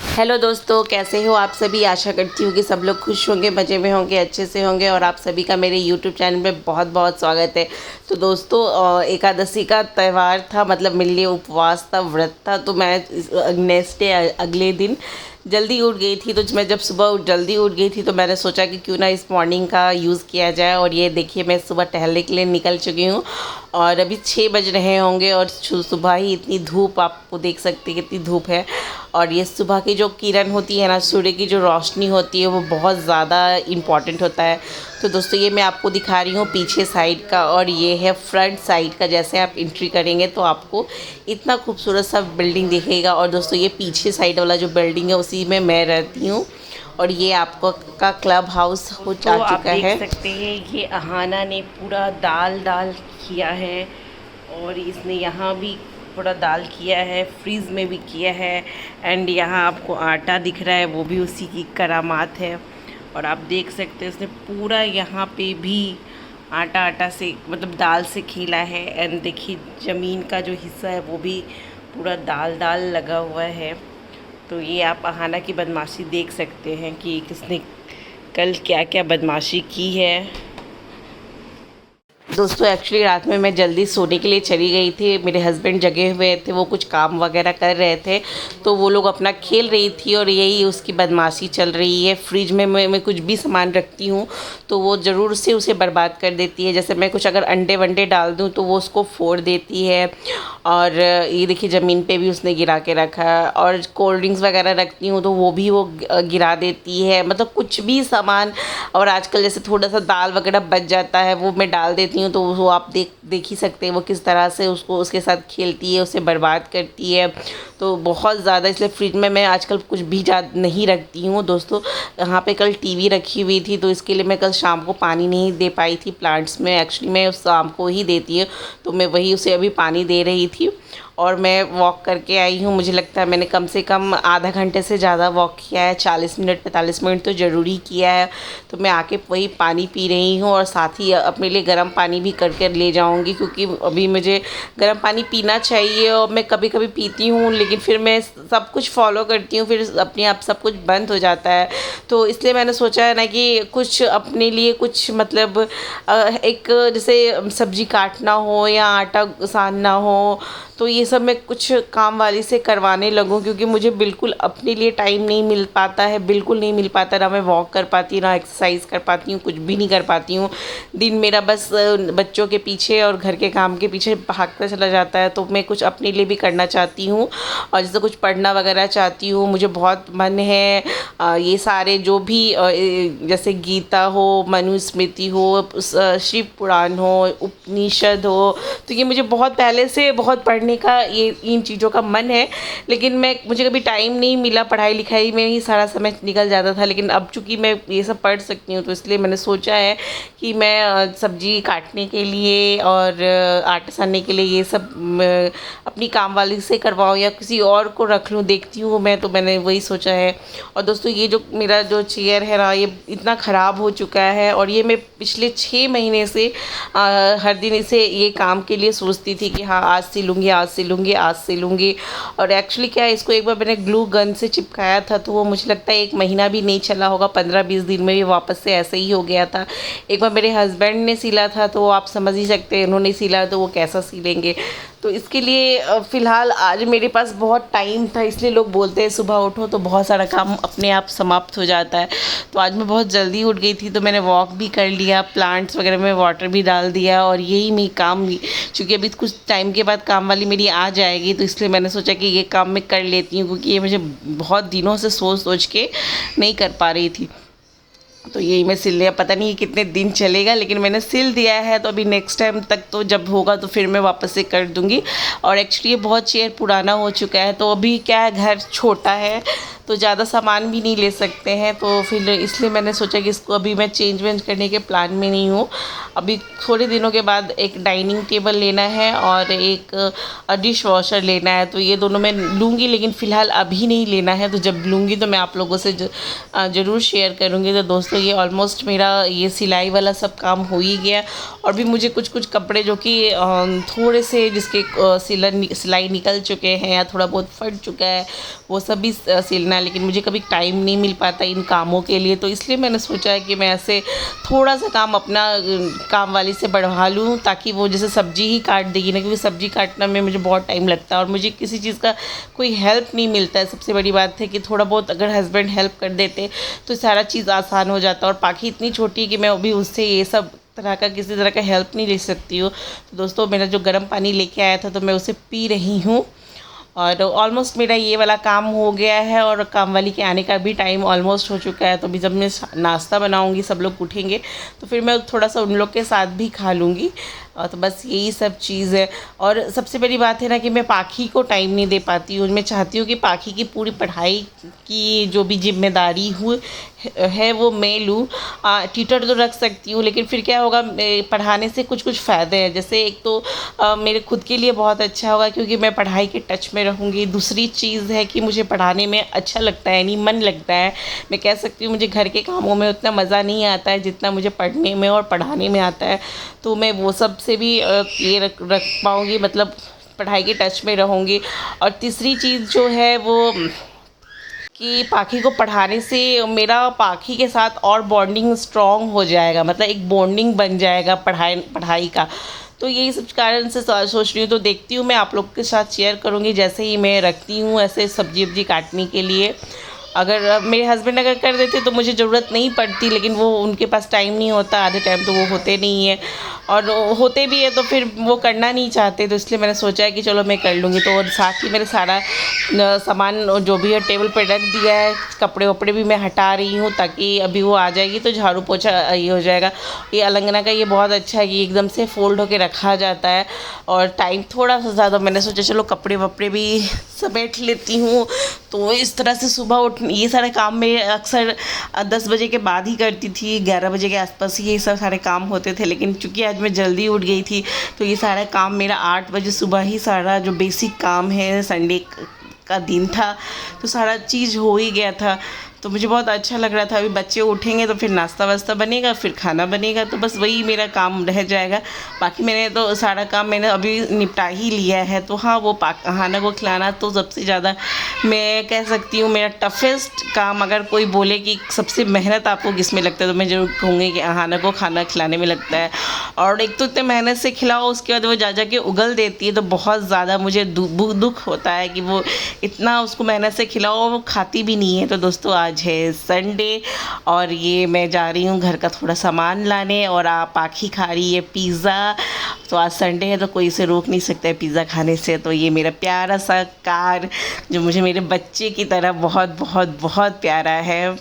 Hello दोस्तों, कैसे हो आप सभी। आशा करती हूँ कि सब लोग खुश होंगे, मज़े में होंगे, अच्छे से होंगे। और आप सभी का मेरे यूट्यूब चैनल में बहुत बहुत स्वागत है। तो दोस्तों, एकादशी का त्यौहार था, मतलब मेरे लिए उपवास था, व्रत था। तो मैं नेक्स्ट डे अगले दिन जल्दी उठ गई थी। तो मैं जब सुबह जल्दी उठ गई थी तो मैंने सोचा कि क्यों ना इस मॉर्निंग का यूज़ किया जाए। और ये देखिए, मैं सुबह टहलने के लिए निकल चुकी हूँ और अभी 6 बज रहे होंगे और सुबह ही इतनी धूप, आपको देख सकते हैं कितनी धूप है। और ये सुबह की जो किरण होती है ना, सूर्य की जो रोशनी होती है, वो बहुत ज़्यादा इम्पॉर्टेंट होता है। तो दोस्तों, ये मैं आपको दिखा रही हूँ पीछे साइड का, और ये है फ्रंट साइड का। जैसे आप एंट्री करेंगे तो आपको इतना खूबसूरत सा बिल्डिंग दिखेगा। और दोस्तों, ये पीछे साइड वाला जो बिल्डिंग है उसी में मैं रहती हूँ। और ये आपको का क्लब हाउस हो जा तो आप चुका देख है। सकते हैं ये अहाना ने पूरा दाल दाल किया है, और इसने यहाँ भी पूरा दाल किया है, फ्रीज़ में भी किया है। एंड यहाँ आपको आटा दिख रहा है, वो भी उसी की करामात है। और आप देख सकते हैं उसने पूरा यहाँ पे भी आटा आटा से, मतलब दाल से खेला है। एंड देखिए ज़मीन का जो हिस्सा है वो भी पूरा दाल दाल लगा हुआ है। तो ये आप अहाना की बदमाशी देख सकते हैं कि किसने कल क्या क्या बदमाशी की है। दोस्तों, एक्चुअली रात में मैं जल्दी सोने के लिए चली गई थी। मेरे हस्बैंड जगे हुए थे, वो कुछ काम वगैरह कर रहे थे। तो वो लोग अपना खेल रही थी और यही उसकी बदमाशी चल रही है। फ्रिज में मैं कुछ भी सामान रखती हूँ तो वो ज़रूर से उसे बर्बाद कर देती है। जैसे मैं कुछ अगर अंडे वंडे डाल दूँ तो वो उसको फोड़ देती है। और ये देखिए, ज़मीन पे भी उसने गिरा के रखा है। और कोल्ड ड्रिंक्स वगैरह रखती हूँ तो वो भी वो गिरा देती है, मतलब कुछ भी सामान। और आजकल जैसे थोड़ा सा दाल वगैरह बच जाता है, वो मैं डाल देती हूँ तो वो आप देख ही सकते हैं वो किस तरह से उसको उसके साथ खेलती है, उसे बर्बाद करती है। तो बहुत ज़्यादा, इसलिए फ्रिज में मैं आजकल कुछ भी नहीं रखती हूँ। दोस्तों, यहाँ पे कल टीवी रखी हुई थी तो इसके लिए मैं कल शाम को पानी नहीं दे पाई थी प्लांट्स में। एक्चुअली मैं शाम को ही देती है, तो मैं वही उसे अभी पानी दे रही थी। और मैं वॉक करके आई हूँ। मुझे लगता है मैंने कम से कम आधा घंटे से ज़्यादा वॉक किया है, 40 मिनट 45 मिनट तो ज़रूरी किया है। तो मैं आके वही पानी पी रही हूँ और साथ ही अपने लिए गर्म पानी भी करके ले जाऊँगी, क्योंकि अभी मुझे गर्म पानी पीना चाहिए। और मैं कभी कभी पीती हूँ लेकिन फिर मैं सब कुछ फॉलो करती हूँ, फिर अपने आप सब कुछ बंद हो जाता है। तो इसलिए मैंने सोचा है ना कि कुछ अपने लिए कुछ, मतलब एक जैसे सब्जी काटना हो या आटा सानना हो, तो ये सब मैं कुछ काम वाली से करवाने लगूँ, क्योंकि मुझे बिल्कुल अपने लिए टाइम नहीं मिल पाता है, बिल्कुल नहीं मिल पाता। ना मैं वॉक कर पाती हूँ, ना एक्सरसाइज कर पाती हूँ, कुछ भी नहीं कर पाती हूँ। दिन मेरा बस बच्चों के पीछे और घर के काम के पीछे भागता चला जाता है। तो मैं कुछ अपने लिए भी करना चाहती हूँ, और जैसे कुछ पढ़ना वगैरह चाहती हूँ। मुझे बहुत मन है ये सारे जो भी जैसे गीता हो, मनुस्मृति हो, शिव पुराण हो, उपनिषद हो, तो ये मुझे बहुत पहले से बहुत पढ़ने का, ये इन चीज़ों का मन है। लेकिन मुझे कभी टाइम नहीं मिला, पढ़ाई लिखाई में ही सारा समय निकल जाता था। लेकिन अब चूँकि मैं ये सब पढ़ सकती हूँ तो इसलिए मैंने सोचा है कि मैं सब्जी काटने के लिए और आटा सानने के लिए ये सब अपनी काम वाली से करवाऊँ या किसी और को रख लूँ, देखती हूँ मैं। तो मैंने वही सोचा है। और दोस्तों, ये जो मेरा जो चेयर है ना, ये इतना ख़राब हो चुका है, और ये मैं पिछले 6 महीने से हर दिन इसे ये काम के लिए सोचती थी कि हाँ, आज सिलूँगी, आज सिलूँगी, आज सिलूँगी। और एक्चुअली क्या है, इसको एक बार मैंने ग्लू गन से चिपकाया था तो वो मुझे लगता है 1 महीना भी नहीं चला होगा, 15-20 दिन में भी वापस से ऐसे ही हो गया था। एक बार मेरे हस्बैंड ने सिला था तो आप समझ ही सकते हैं, उन्होंने सिला तो वो कैसा सिलेंगे। तो इसके लिए फ़िलहाल आज मेरे पास बहुत टाइम था, इसलिए लोग बोलते हैं सुबह उठो तो बहुत सारा काम अपने आप समाप्त हो जाता है। तो आज मैं बहुत जल्दी उठ गई थी तो मैंने वॉक भी कर लिया, प्लांट्स वगैरह में वाटर भी डाल दिया, और यही मेरी काम भी, चूँकि अभी कुछ टाइम के बाद काम वाली मेरी आ जाएगी तो इसलिए मैंने सोचा कि ये काम मैं कर लेती हूँ, क्योंकि ये मुझे बहुत दिनों से सोच सोच के नहीं कर पा रही थी। तो यही मैं सिल लिया, पता नहीं कितने दिन चलेगा, लेकिन मैंने सिल दिया है। तो अभी नेक्स्ट टाइम तक तो जब होगा तो फिर मैं वापस से कर दूँगी। और एक्चुअली ये बहुत चेयर पुराना हो चुका है, तो अभी क्या है, घर छोटा है तो ज़्यादा सामान भी नहीं ले सकते हैं। तो फिर इसलिए मैंने सोचा कि इसको अभी मैं चेंज वेंज करने के प्लान में नहीं हूँ। अभी थोड़े दिनों के बाद एक डाइनिंग टेबल लेना है और एक डिश वॉशर लेना है, तो ये दोनों मैं लूँगी, लेकिन फ़िलहाल अभी नहीं लेना है। तो जब लूँगी तो मैं आप लोगों से ज़रूर शेयर करूँगी। तो दोस्तों, ये ऑलमोस्ट मेरा ये सिलाई वाला सब काम हो ही गया। और भी मुझे कुछ कुछ कपड़े जो कि थोड़े से जिसके सिलाई निकल चुके हैं या थोड़ा बहुत फट चुका है, वो सब भी सिलना करना, लेकिन मुझे कभी टाइम नहीं मिल पाता इन कामों के लिए। तो इसलिए मैंने सोचा है कि मैं ऐसे थोड़ा सा काम अपना काम वाली से बढ़वा लूँ, ताकि वो जैसे सब्ज़ी ही काट देगी ना, क्योंकि सब्ज़ी काटना में मुझे बहुत टाइम लगता है और मुझे किसी चीज़ का कोई हेल्प नहीं मिलता है। सबसे बड़ी बात है कि थोड़ा बहुत अगर हस्बैंड हेल्प कर देते तो सारा चीज़ आसान हो जाता। और पाखी इतनी छोटी है कि मैं अभी उससे ये सब तरह का किसी तरह का हेल्प नहीं ले सकती हूँ। तो दोस्तों, मेरा जो गर्म पानी लेके आया था तो मैं उसे पी रही हूँ और ऑलमोस्ट मेरा ये वाला काम हो गया है और काम वाली के आने का भी टाइम ऑलमोस्ट हो चुका है। तो अभी जब मैं नाश्ता बनाऊंगी, सब लोग उठेंगे तो फिर मैं थोड़ा सा उन लोग के साथ भी खा लूँगी। तो बस यही सब चीज़ है। और सबसे बड़ी बात है ना कि मैं पाखी को टाइम नहीं दे पाती हूँ। मैं चाहती हूँ कि पाखी की पूरी पढ़ाई की जो भी जिम्मेदारी है वो मैं लूँ। ट्यूटर तो रख सकती हूँ, लेकिन फिर क्या होगा, पढ़ाने से कुछ कुछ फ़ायदे हैं। जैसे एक तो मेरे खुद के लिए बहुत अच्छा होगा क्योंकि मैं पढ़ाई के टच में रहूँगी। दूसरी चीज़ है कि मुझे पढ़ाने में अच्छा लगता है, नहीं मन लगता है। मैं कह सकती हूँ मुझे घर के कामों में उतना मज़ा नहीं आता है जितना मुझे पढ़ने में और पढ़ाने में आता है। तो मैं वो सब से भी ये रख पाऊँगी, मतलब पढ़ाई के टच में रहूँगी। और तीसरी चीज़ जो है वो कि पाखी को पढ़ाने से मेरा पाखी के साथ और बॉन्डिंग स्ट्रॉन्ग हो जाएगा, मतलब एक बॉन्डिंग बन जाएगा पढ़ाई का। तो यही सब कारण से सोच रही हूँ। तो देखती हूँ, मैं आप लोग के साथ शेयर करूँगी जैसे ही मैं रखती हूँ ऐसे सब्जी वब्जी काटने के लिए। अगर मेरे हस्बैंड अगर कर देते तो मुझे ज़रूरत नहीं पड़ती, लेकिन वो उनके पास टाइम नहीं होता, आधे टाइम तो वो होते नहीं है, और होते भी है तो फिर वो करना नहीं चाहते। तो इसलिए मैंने सोचा है कि चलो मैं कर लूँगी। तो और साथ ही मेरे सारा सामान जो भी है टेबल पे रख दिया है। कपड़े वपड़े भी मैं हटा रही हूँ ताकि अभी वो आ जाएगी तो झाड़ू पोछा ये हो जाएगा। ये अलंगना का ये बहुत अच्छा है कि एकदम से फोल्ड होके रखा जाता है और टाइम थोड़ा सा ज़्यादा। मैंने सोचा चलो कपड़े वपड़े भी समेट लेती हूँ। तो इस तरह से सुबह उठ ये सारे काम मैं अक्सर 10 बजे के बाद ही करती थी, 11 बजे के आसपास ही ये सब सारे काम होते थे। लेकिन चूँकि आज मैं जल्दी उठ गई थी तो ये सारा काम मेरा 8 बजे सुबह ही सारा जो बेसिक काम है, संडे का दिन था तो सारा चीज़ हो ही गया था। तो मुझे बहुत अच्छा लग रहा था। अभी बच्चे उठेंगे तो फिर नाश्ता वास्ता बनेगा, फिर खाना बनेगा, तो बस वही मेरा काम रह जाएगा। बाकी मैंने तो सारा काम मैंने अभी निपटा ही लिया है। तो हाँ, वो हाना को खिलाना तो सबसे ज़्यादा मैं कह सकती हूँ मेरा टफेस्ट काम। अगर कोई बोले कि सबसे मेहनत आपको किस में लगता है तो मैं ज़रूर कहूँगी कि हाना को खाना खिलाने में लगता है। और एक तो इतने मेहनत से खिलाओ, उसके बाद वो जा के उगल देती है तो बहुत ज़्यादा मुझे दुख होता है कि वो इतना उसको मेहनत से खिलाओ, वो खाती भी नहीं है। तो दोस्तों, आज है संडे और ये मैं जा रही हूँ घर का थोड़ा सामान लाने और आप पाखी खा रही है पिज़्ज़ा। तो आज संडे है तो कोई इसे रोक नहीं सकता है पिज़्ज़ा खाने से। तो ये मेरा प्यारा सा कार जो मुझे मेरे बच्चे की तरह बहुत बहुत बहुत प्यारा है।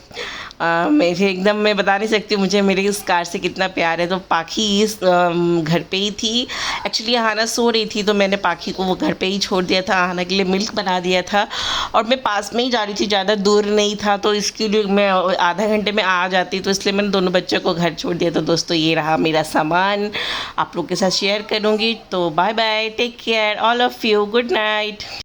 मुझे एकदम मैं बता नहीं सकती मुझे मेरे इस कार से कितना प्यार है। तो पाखी इस घर पे ही थी। एक्चुअली हाना सो रही थी तो मैंने पाखी को वो घर पे ही छोड़ दिया था, हाना के लिए मिल्क बना दिया था और मैं पास में ही जा रही थी, ज़्यादा दूर नहीं था। तो इसके लिए मैं आधा घंटे में आ जाती, तो इसलिए मैंने दोनों बच्चों को घर छोड़ दिया। तो दोस्तों, ये रहा मेरा सामान, आप लोग के साथ शेयर करूँगी। तो bye bye, take care all of you, good night.